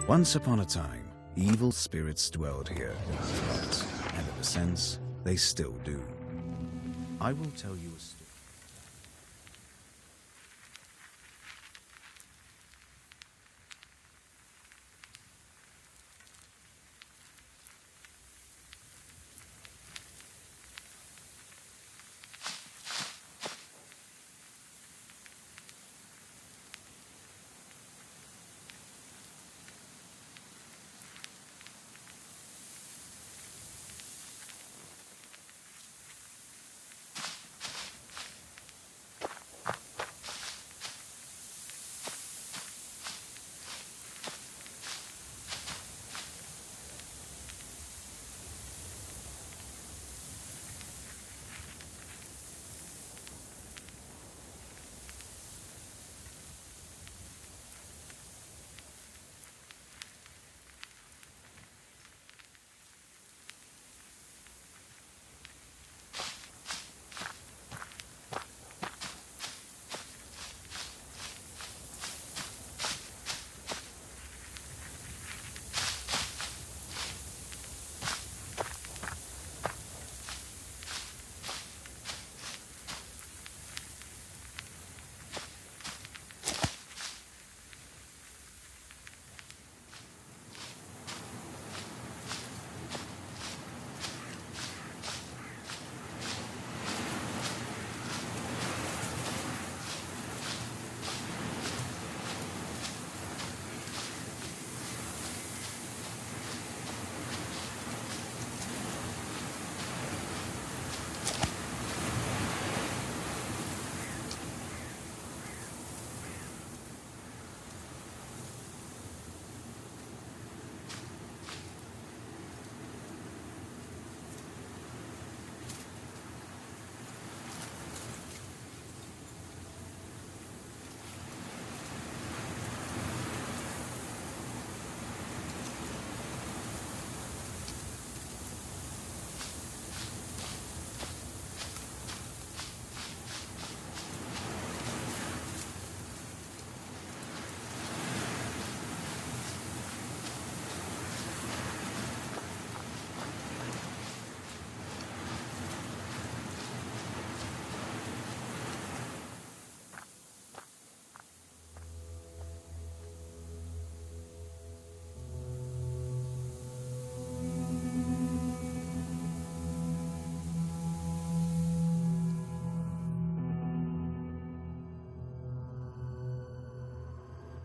Once upon a time, evil spirits dwelled here, and in a sense, they still do. I will tell you a story.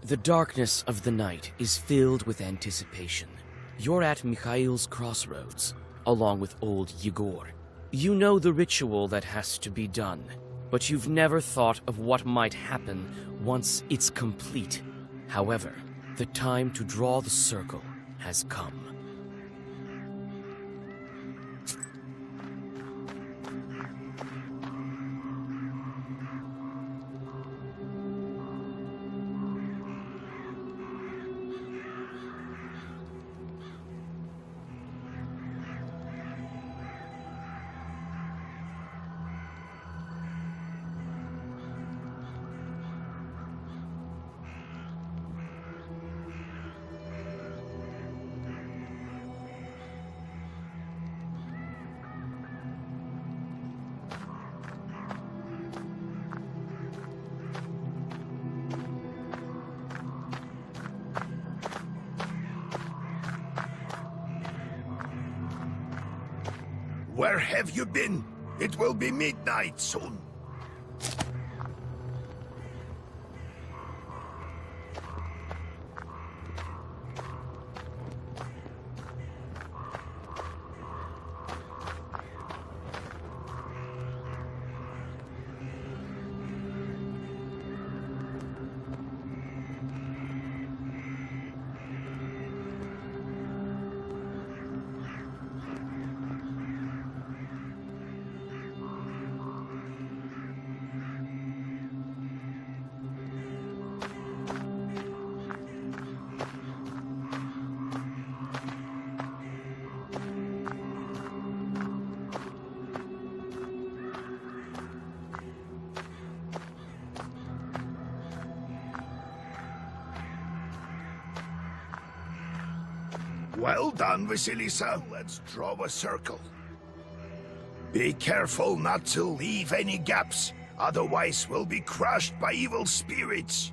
The darkness of the night is filled with anticipation. You're at Mikhail's crossroads, along with old Yegor. You know the ritual that has to be done, but you've never thought of what might happen once it's complete. However, the time to draw the circle has come. Where have you been? It will be midnight soon. Well done, Vasilisa. Let's draw a circle. Be careful not to leave any gaps, otherwise we'll be crushed by evil spirits.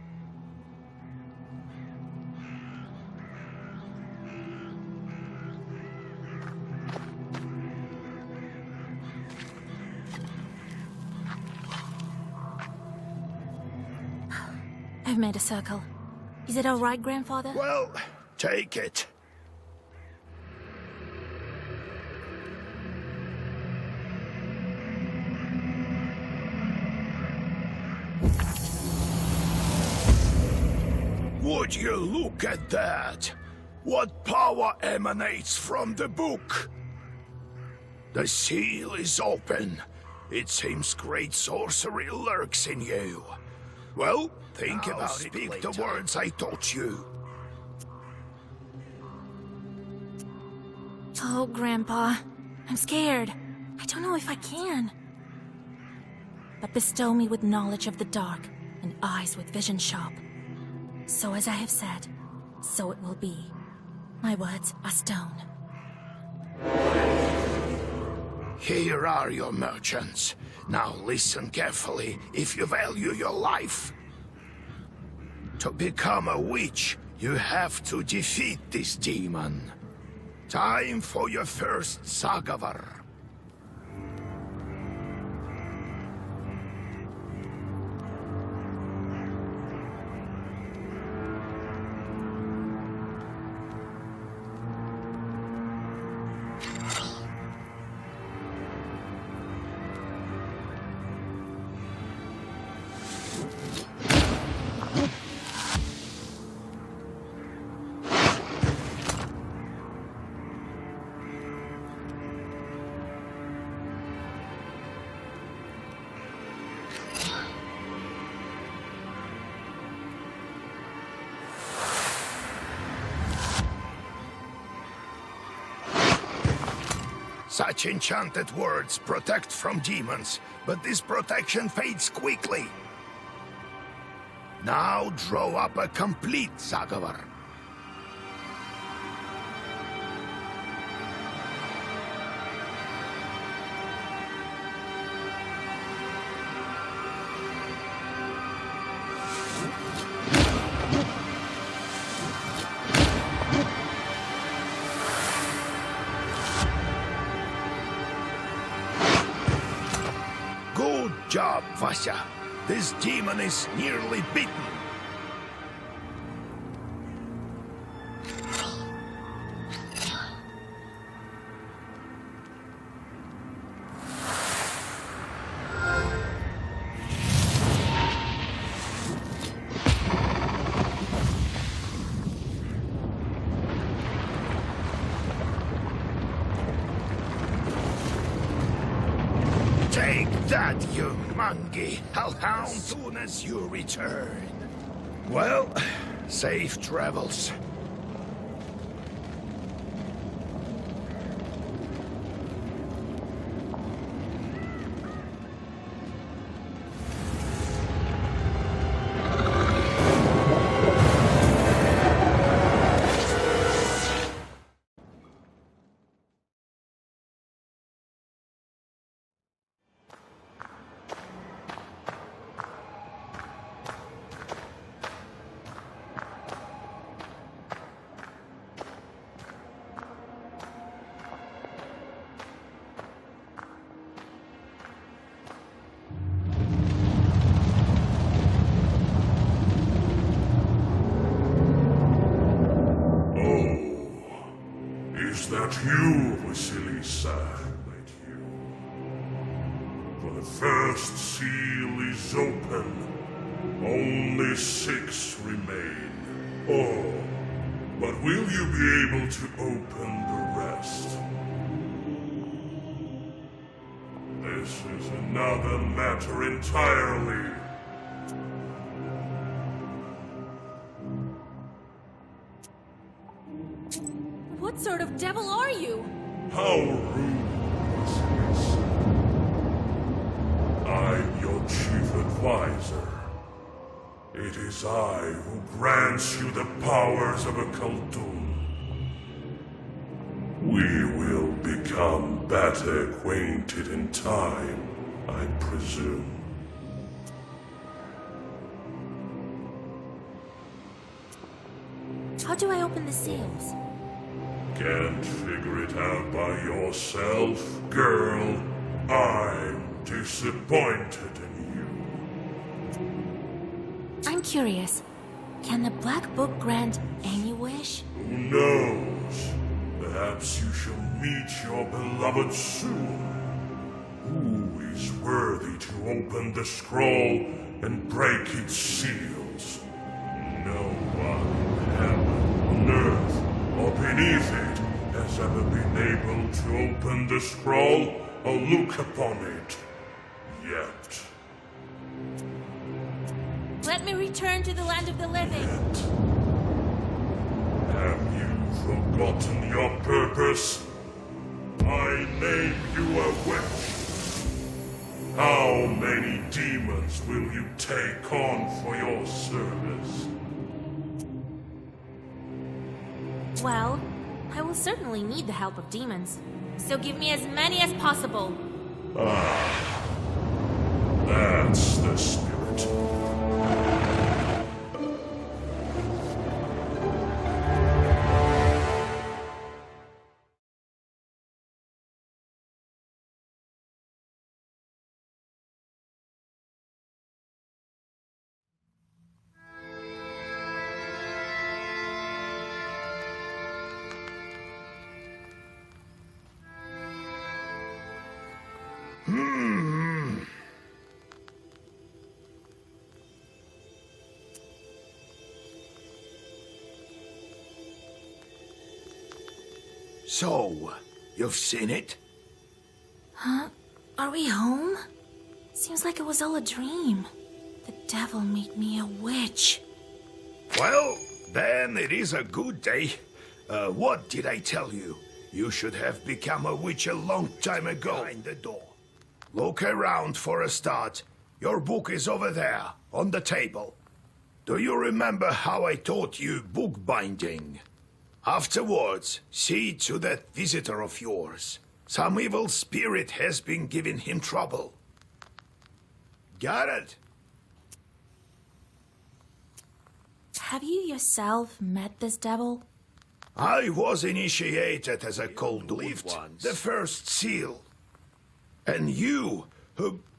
I've made a circle. Is it all right, Grandfather? Well, take it. Would you look at that? What power emanates from the book? The seal is open. It seems great sorcery lurks in you. Well, think I'll about speak it. Speak the later. words I taught you. Oh, Grandpa. I'm scared. I don't know if I can. But bestow me with knowledge of the dark, and eyes with vision sharp. So as I have said, so it will be. My words are stone. Here are your merchants. Now listen carefully if you value your life. To become a witch, you have to defeat this demon. Time for your first Sagavar. Such enchanted words protect from demons, but this protection fades quickly. Now draw up a complete Sagavar. Good job, Vasya. This demon is nearly beaten. Take that, you monkey! I'll hound soon as you return. Well, safe travels. Is that you, Vasilisa? Right you. For the first seal is open. Only 6 remain. Oh, but will you be able to open the rest? This is another matter entirely. What sort of devil are you? How rude, Vasilisa. I'm your chief advisor. It is I who grants you the powers of a Khaldun. We will become better acquainted in time, I presume. How do I open the seals? Can't figure it out by yourself, girl? I'm disappointed in you. I'm curious. Can the Black Book grant any wish? Who knows? Perhaps you shall meet your beloved soon. Who is worthy to open the scroll and break its seals? No one in heaven, on earth, or beneath it has ever been able to open the scroll or look upon it. Yet. Let me return to the land of the living. Have you forgotten your purpose? I name you a witch. How many demons will you take on for your service? Well, I will certainly need the help of demons. So give me as many as possible. That's the spirit. So, you've seen it? Huh? Are we home? Seems like it was all a dream. The devil made me a witch. Well, then it is a good day. What did I tell you? You should have become a witch a long time ago. Behind the door. Look around for a start. Your book is over there, on the table. Do you remember how I taught you bookbinding? Afterwards, see to that visitor of yours. Some evil spirit has been giving him trouble. Got it? Have you yourself met this devil? I was initiated as a cold-lived one, the first seal. And you,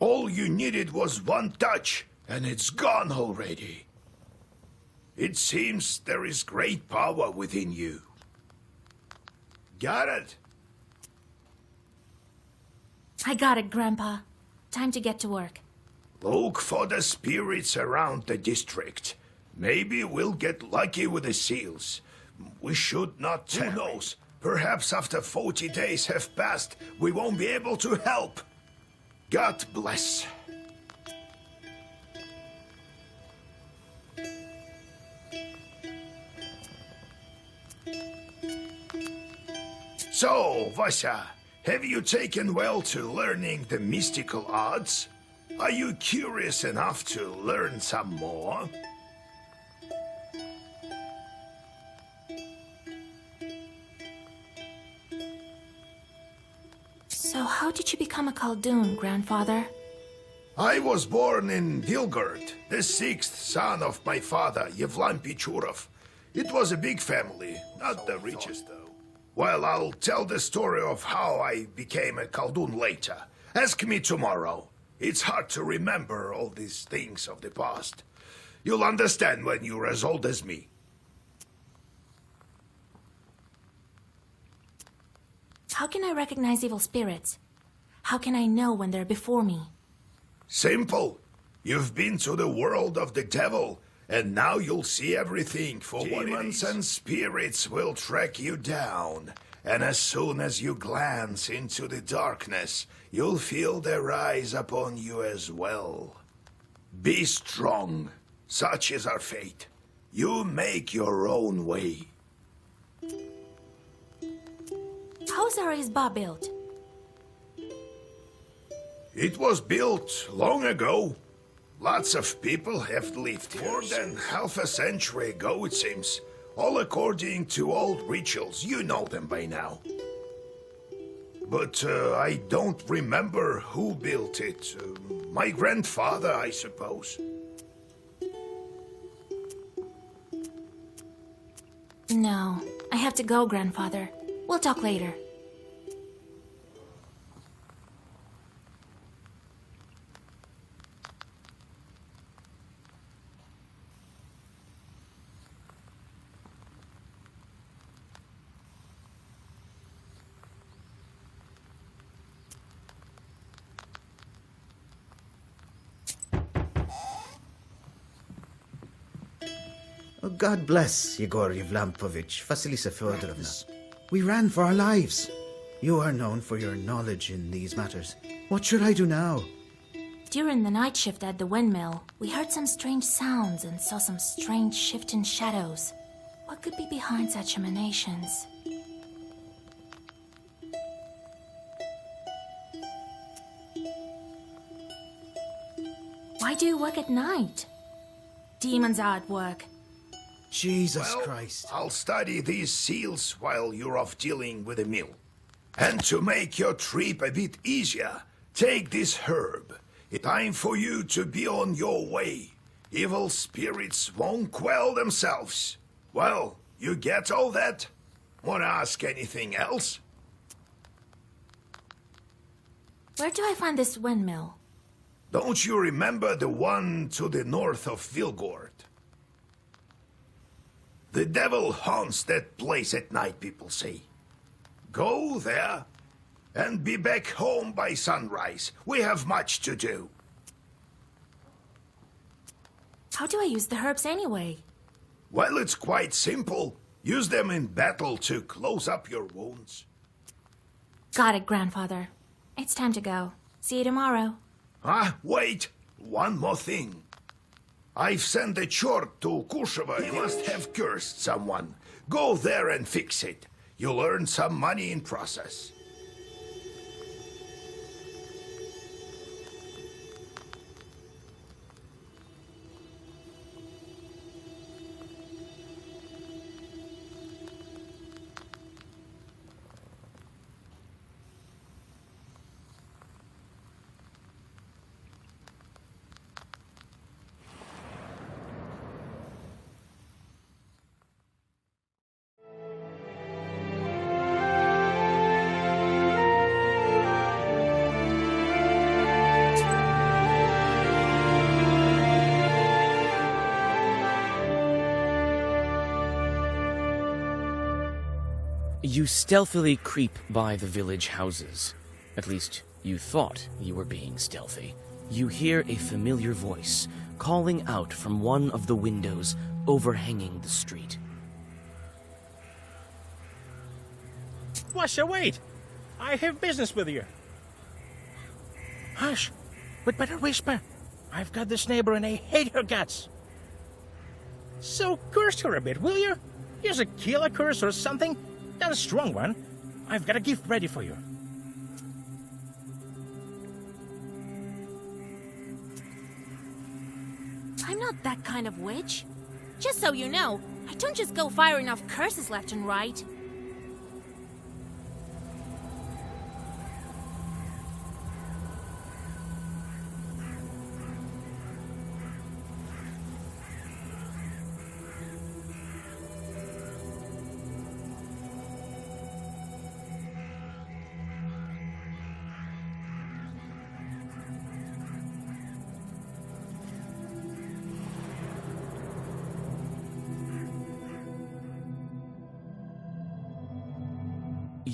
all you needed was one touch, and it's gone already. It seems there is great power within you. Got it? I got it, Grandpa. Time to get to work. Look for the spirits around the district. Maybe we'll get lucky with the seals. We should not tell. Who knows? Perhaps after 40 days have passed, we won't be able to help. God bless. So, Vasya, have you taken well to learning the mystical arts? Are you curious enough to learn some more? So how did you become a Khaldun, Grandfather? I was born in Vilgard, the sixth son of my father, Yevlam Pichurov. It was a big family, not the richest though. Well, I'll tell the story of how I became a Khaldun later. Ask me tomorrow. It's hard to remember all these things of the past. You'll understand when you're as old as me. How can I recognize evil spirits? How can I know when they're before me? Simple. You've been to the world of the devil, and now you'll see everything for what it is. Demons and spirits will track you down, and as soon as you glance into the darkness, you'll feel their eyes upon you as well. Be strong. Such is our fate. You make your own way. How's our Izba built? It was built long ago. Lots of people have lived here. More than half a century ago, it seems. All according to old rituals. You know them by now. but I don't remember who built it. My grandfather, I suppose. No, I have to go, Grandfather. We'll talk later. Oh, God bless Yegor Yevlampovich, Vasilisa Fyodorovna. We ran for our lives. You are known for your knowledge in these matters. What should I do now? During the night shift at the windmill, we heard some strange sounds and saw some strange shifting shadows. What could be behind such emanations? Why do you work at night? Demons are at work. Jesus Well, Christ. I'll study these seals while you're off dealing with the mill. And to make your trip a bit easier, take this herb. It's time for you to be on your way. Evil spirits won't quell themselves. Well, you get all that? Wanna ask anything else? Where do I find this windmill? Don't you remember the one to the north of Vilgord? The devil haunts that place at night, people say. Go there and be back home by sunrise. We have much to do. How do I use the herbs anyway? Well, it's quite simple. Use them in battle to close up your wounds. Got it, Grandfather. It's time to go. See you tomorrow. Ah, wait! One more thing. I've sent a chort to Kusheva. He must have cursed someone. Go there and fix it. You'll earn some money in process. You stealthily creep by the village houses. At least, you thought you were being stealthy. You hear a familiar voice calling out from one of the windows overhanging the street. Washa, wait! I have business with you. Hush! We'd better whisper. I've got this neighbor and I hate her guts. So curse her a bit, will you? Use a killer curse or something. Not a strong one. I've got a gift ready for you. I'm not that kind of witch. Just so you know, I don't just go firing off curses left and right.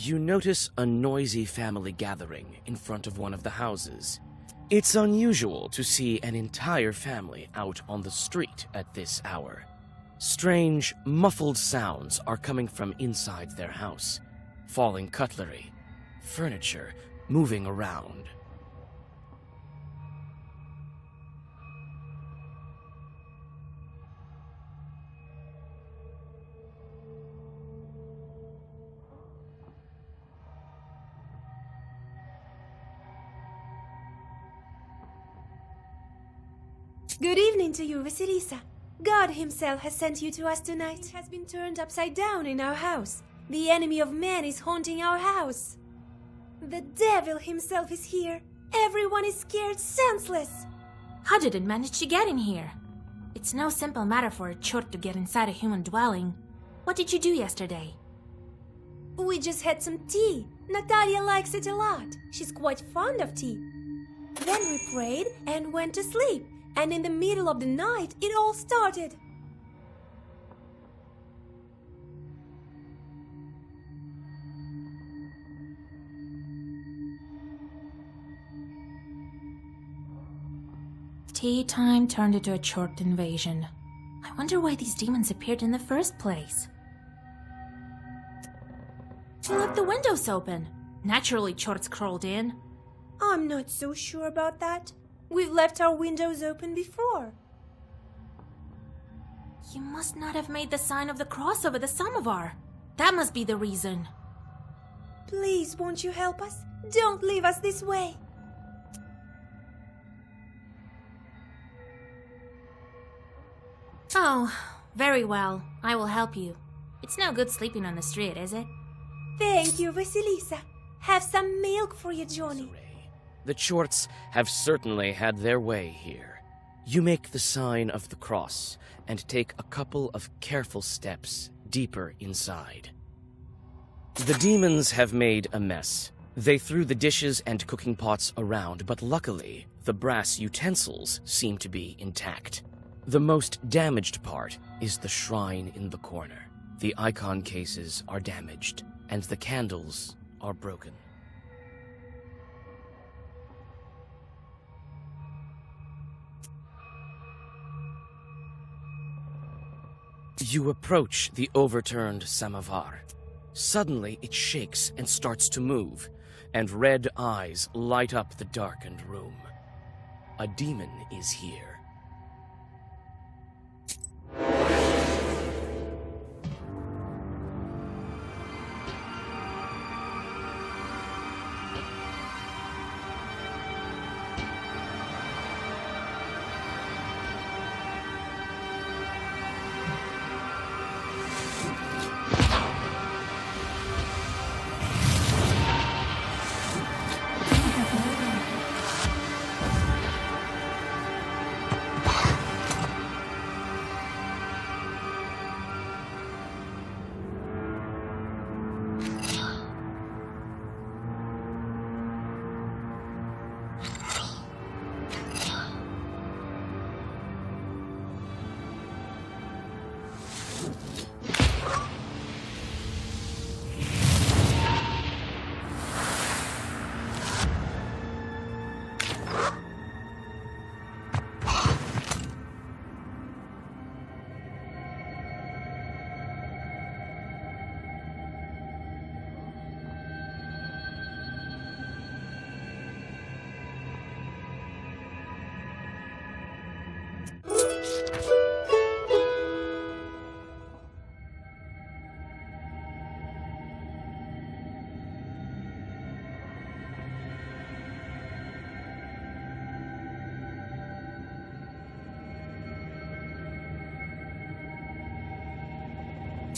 You notice a noisy family gathering in front of one of the houses. It's unusual to see an entire family out on the street at this hour. Strange, muffled sounds are coming from inside their house. Falling cutlery, furniture moving around. Good evening to you, Vasilisa. God himself has sent you to us tonight. It has been turned upside down in our house. The enemy of man is haunting our house. The devil himself is here. Everyone is scared senseless. How did it manage to get in here? It's no simple matter for a chort to get inside a human dwelling. What did you do yesterday? We just had some tea. Natalia likes it a lot. She's quite fond of tea. Then we prayed and went to sleep. And in the middle of the night, it all started. Tea time turned into a chort invasion. I wonder why these demons appeared in the first place. You left the windows open. Naturally, chorts crawled in. I'm not so sure about that. We've left our windows open before. You must not have made the sign of the cross over the samovar. That must be the reason. Please, won't you help us? Don't leave us this way. Oh, very well. I will help you. It's no good sleeping on the street, is it? Thank you, Vasilisa. Have some milk for you, Johnny. The Chorts have certainly had their way here. You make the sign of the cross and take a couple of careful steps deeper inside. The demons have made a mess. They threw the dishes and cooking pots around, but luckily, the brass utensils seem to be intact. The most damaged part is the shrine in the corner. The icon cases are damaged, and the candles are broken. You approach the overturned samovar. Suddenly, it shakes and starts to move, and red eyes light up the darkened room. A demon is here.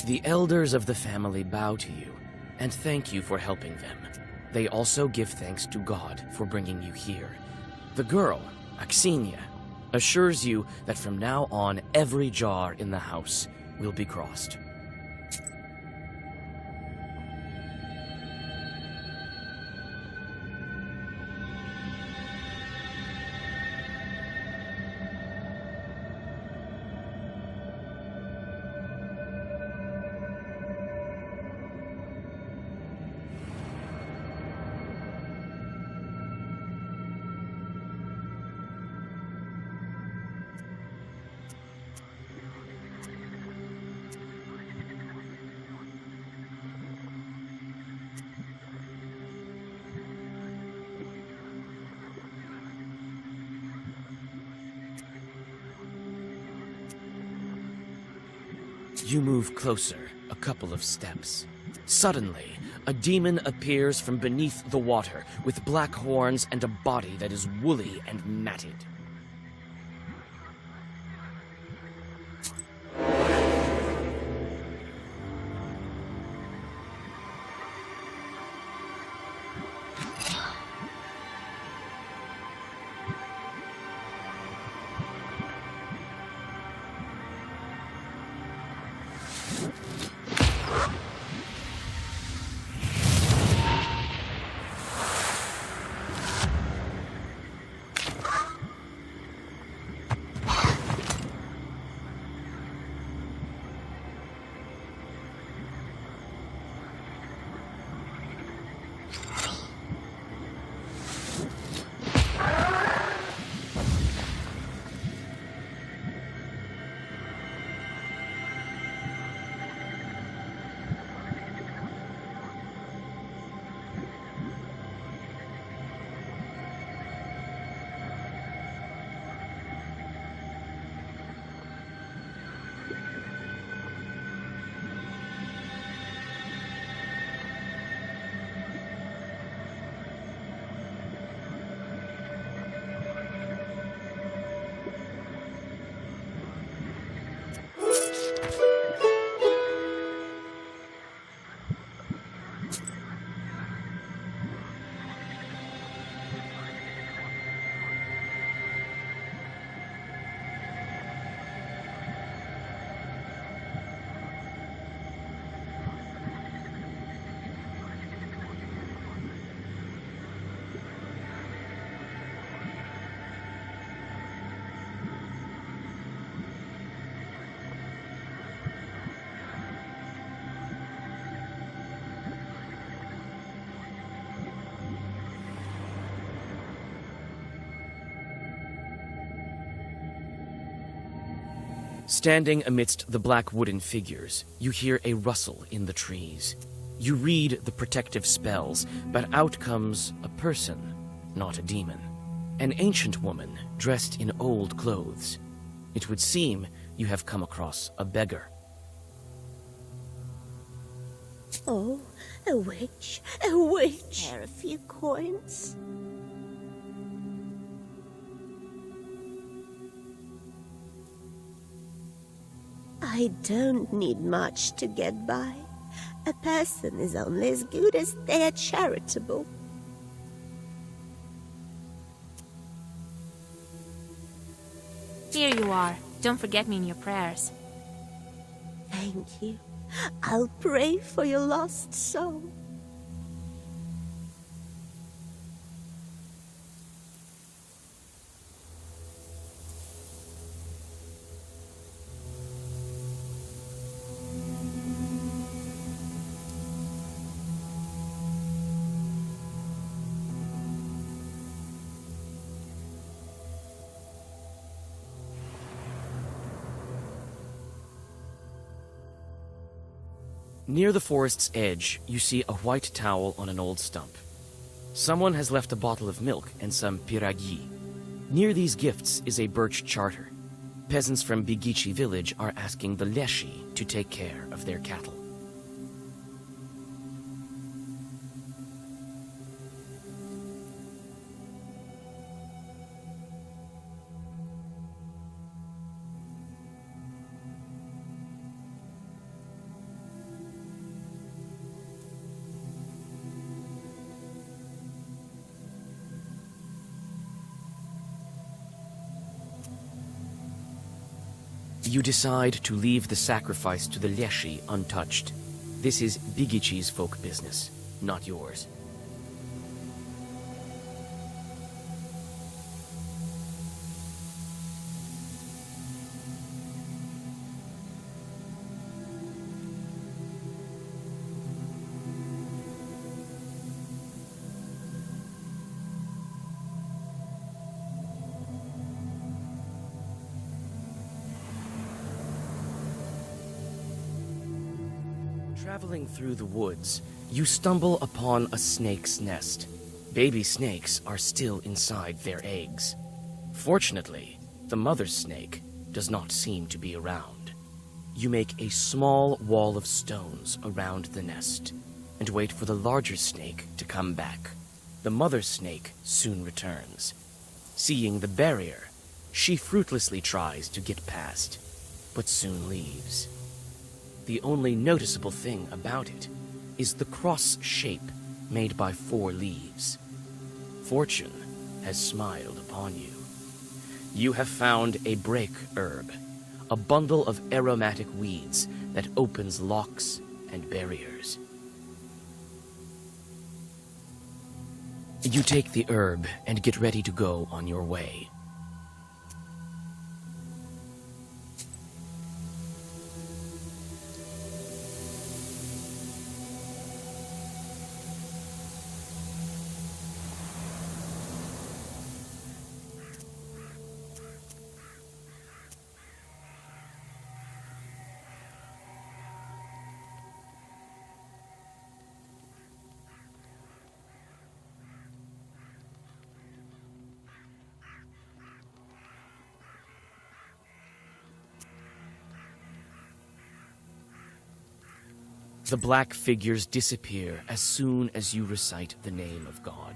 The elders of the family bow to you and thank you for helping them. They also give thanks to God for bringing you here. The girl, Axinia, assures you that from now on every jar in the house will be crossed. You move closer, a couple of steps. Suddenly, a demon appears from beneath the water with black horns and a body that is woolly and matted. Standing amidst the black wooden figures, you hear a rustle in the trees. You read the protective spells, but out comes a person, not a demon. An ancient woman dressed in old clothes. It would seem you have come across a beggar. Oh, a witch, a witch. There are a few coins. I don't need much to get by. A person is only as good as they are charitable. Here you are. Don't forget me in your prayers. Thank you. I'll pray for your lost soul. Near the forest's edge, you see a white towel on an old stump. Someone has left a bottle of milk and some piragi. Near these gifts is a birch charter. Peasants from Bigici village are asking the Leshi to take care of their cattle. You decide to leave the sacrifice to the Leshi untouched. This is Bigici's folk business, not yours. Traveling through the woods, you stumble upon a snake's nest. Baby snakes are still inside their eggs. Fortunately, the mother snake does not seem to be around. You make a small wall of stones around the nest and wait for the larger snake to come back. The mother snake soon returns. Seeing the barrier, she fruitlessly tries to get past, but soon leaves. The only noticeable thing about it is the cross shape made by 4 leaves. Fortune has smiled upon you. You have found a break herb, a bundle of aromatic weeds that opens locks and barriers. You take the herb and get ready to go on your way. The black figures disappear as soon as you recite the name of God.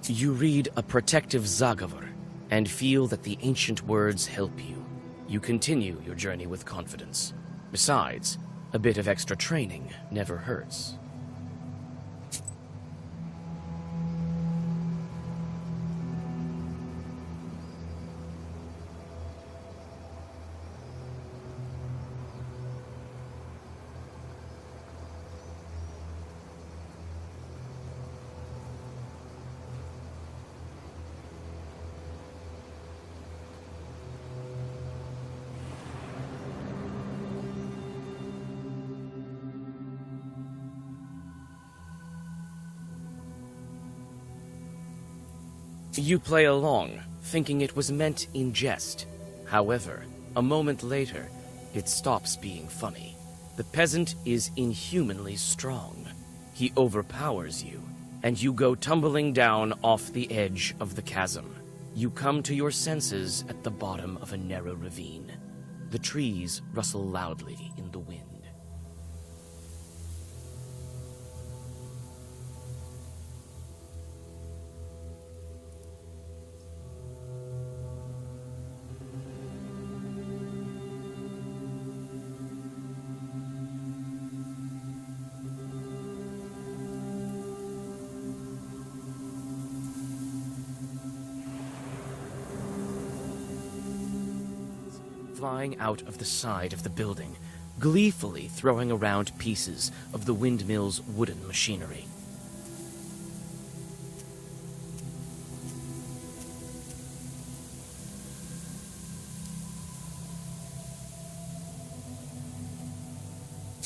You read a protective Zagavar and feel that the ancient words help you. You continue your journey with confidence. Besides, A bit of extra training never hurts. You play along, thinking it was meant in jest. However, a moment later, it stops being funny. The peasant is inhumanly strong. He overpowers you, and you go tumbling down off the edge of the chasm. You come to your senses at the bottom of a narrow ravine. The trees rustle loudly in the wind. Flying out of the side of the building, gleefully throwing around pieces of the windmill's wooden machinery.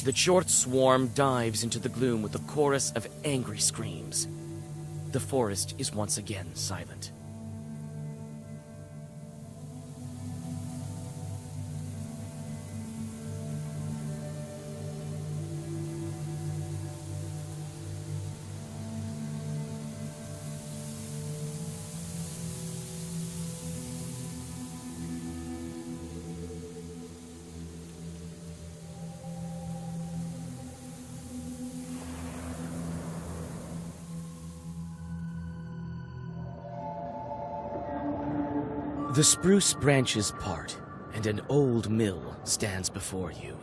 The short swarm dives into the gloom with a chorus of angry screams. The forest is once again silent. The spruce branches part, and an old mill stands before you.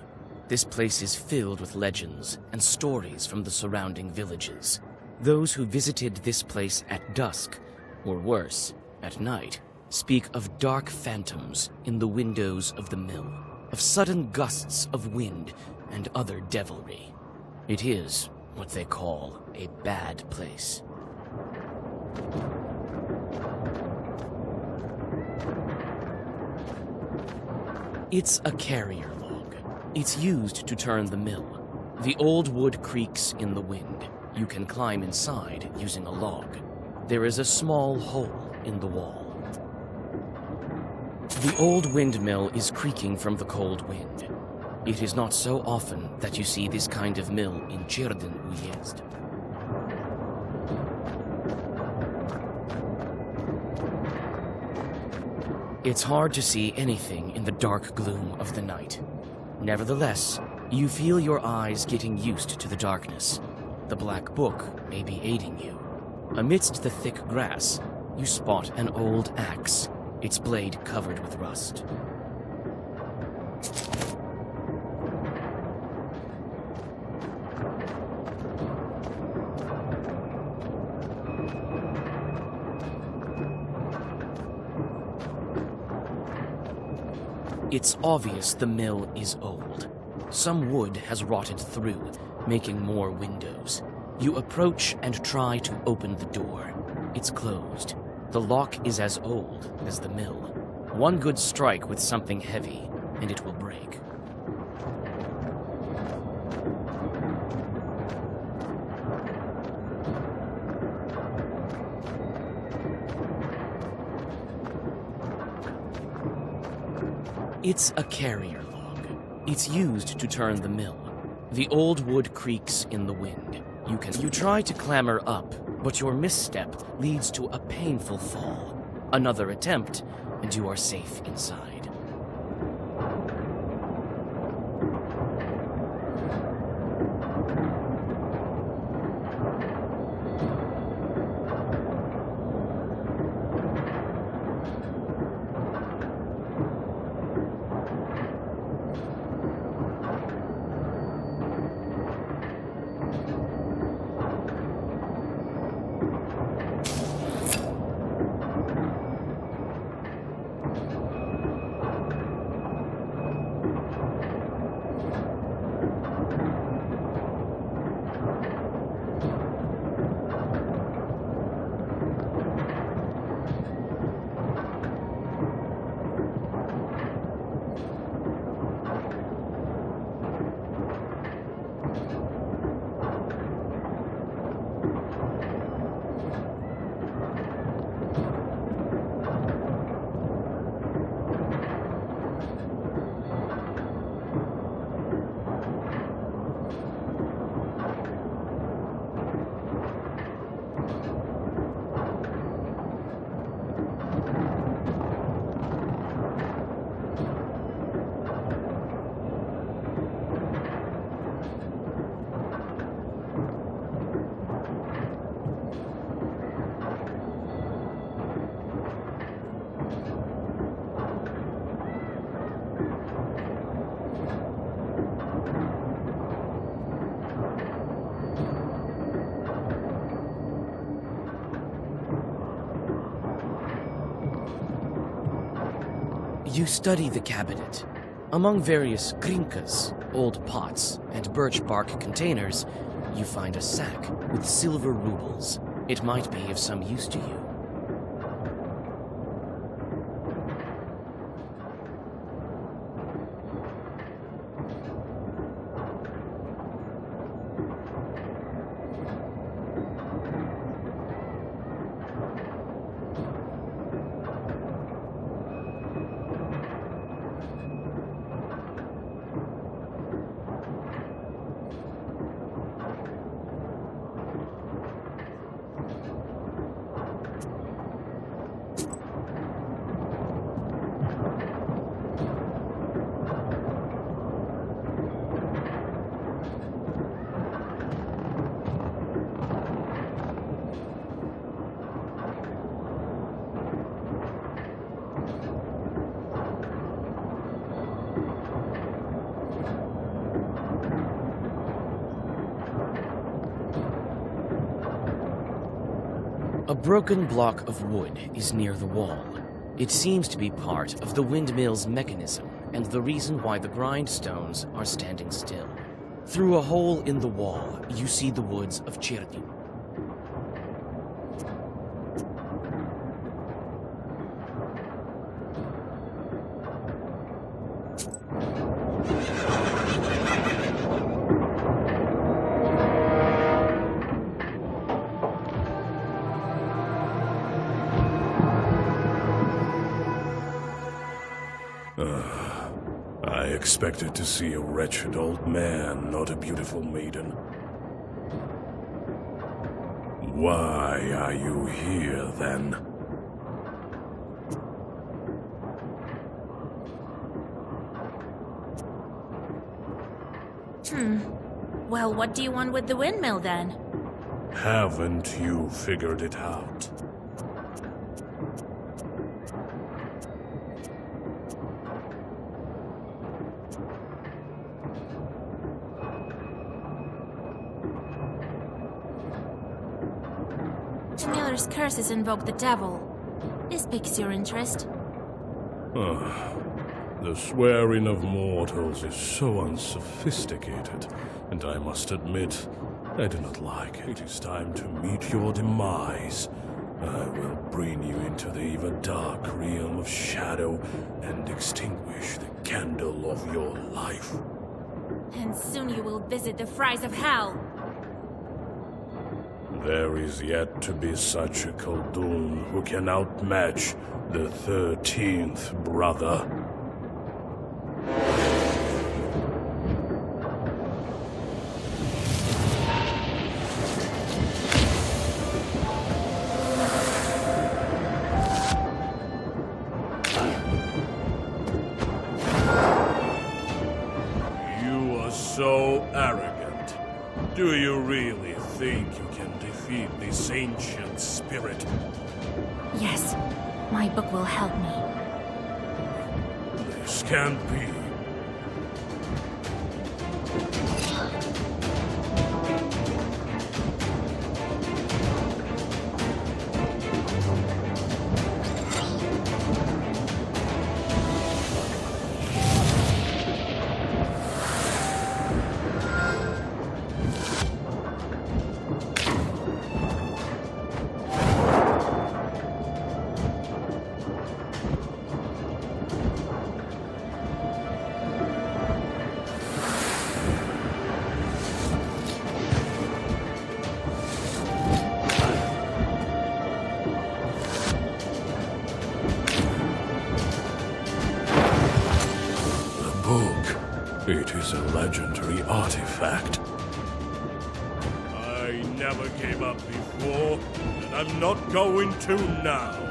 This place is filled with legends and stories from the surrounding villages. Those who visited this place at dusk, or worse, at night, speak of dark phantoms in the windows of the mill, of sudden gusts of wind and other devilry. It is what they call a bad place. It's a carrier log. It's used to turn the mill. The old wood creaks in the wind. You can climb inside using a log. There is a small hole in the wall. The old windmill is creaking from the cold wind. It is not so often that you see this kind of mill in Cirden Uyezd. It's hard to see anything in the dark gloom of the night. Nevertheless, you feel your eyes getting used to the darkness. The black book may be aiding you. Amidst the thick grass, you spot an old axe, its blade covered with rust. It's obvious the mill is old. Some wood has rotted through, making more windows. You approach and try to open the door. It's closed. The lock is as old as the mill. One good strike with something heavy, and it will break. It's a carrier log. It's used to turn the mill. The old wood creaks in the wind. You try to clamber up, but your misstep leads to a painful fall. Another attempt, and you are safe inside. You study the cabinet. Among various krinkas, old pots, and birch bark containers, you find a sack with silver rubles. It might be of some use to you. A broken block of wood is near the wall. It seems to be part of the windmill's mechanism and the reason why the grindstones are standing still. Through a hole in the wall, you see the woods of Chirdu. I expected to see a wretched old man, not a beautiful maiden. Why are you here, then? Well, what do you want with the windmill, then? Haven't you figured it out? Miller's curses invoke the devil. This piques your interest. The swearing of mortals is so unsophisticated, and I must admit, I do not like it. It is time to meet your demise. I will bring you into the even dark realm of shadow and extinguish the candle of your life. And soon you will visit the fries of hell. There is yet to be such a Khaldun who can outmatch the 13th brother. You are so arrogant. Do you really think you can defeat this ancient spirit? Yes, my book will help me. This can't be. It is a legendary artifact. I never gave up before, and I'm not going to now.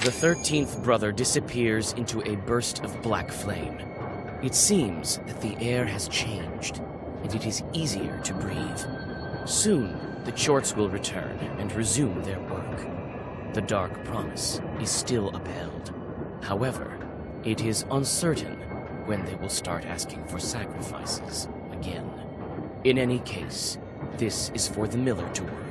The 13th brother disappears into a burst of black flame. It seems that the air has changed, and it is easier to breathe. Soon, the Chorts will return and resume their work. The Dark Promise is still upheld. However, it is uncertain when they will start asking for sacrifices again. In any case, this is for the Miller to work.